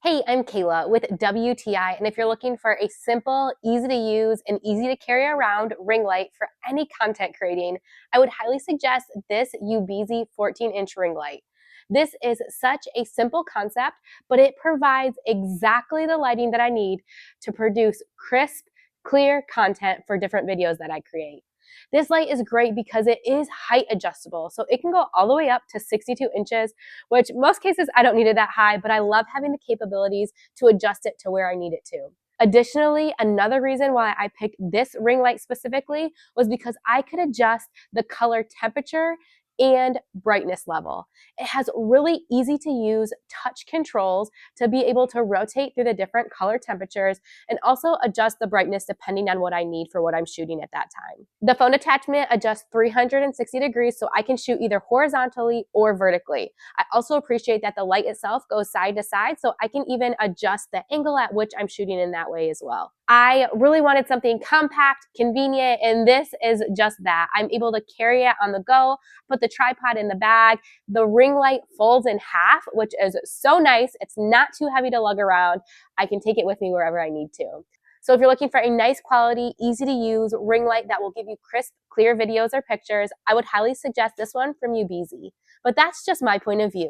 Hey, I'm Kayla with WTI, and if you're looking for a simple, easy to use, and easy to carry around ring light for any content creating, I would highly suggest this UBeesize 14-inch ring light. This is such a simple concept, but it provides exactly the lighting that I need to produce crisp, clear content for different videos that I create. This light is great because it is height adjustable, so it can go all the way up to 62 inches, which most cases I don't need it that high, but I love having the capabilities to adjust it to where I need it to. Additionally, another reason why I picked this ring light specifically was because I could adjust the color temperature and brightness level. It has really easy to use touch controls to be able to rotate through the different color temperatures and also adjust the brightness depending on what I need for what I'm shooting at that time. The phone attachment adjusts 360 degrees so I can shoot either horizontally or vertically. I also appreciate that the light itself goes side to side, so I can even adjust the angle at which I'm shooting in that way as well. I really wanted something compact, convenient, and this is just that. I'm able to carry it on the go, put the tripod in the bag. The ring light folds in half, which is so nice. It's not too heavy to lug around. I can take it with me wherever I need to. So if you're looking for a nice quality, easy to use ring light that will give you crisp, clear videos or pictures, I would highly suggest this one from UBeesize. But that's just my point of view.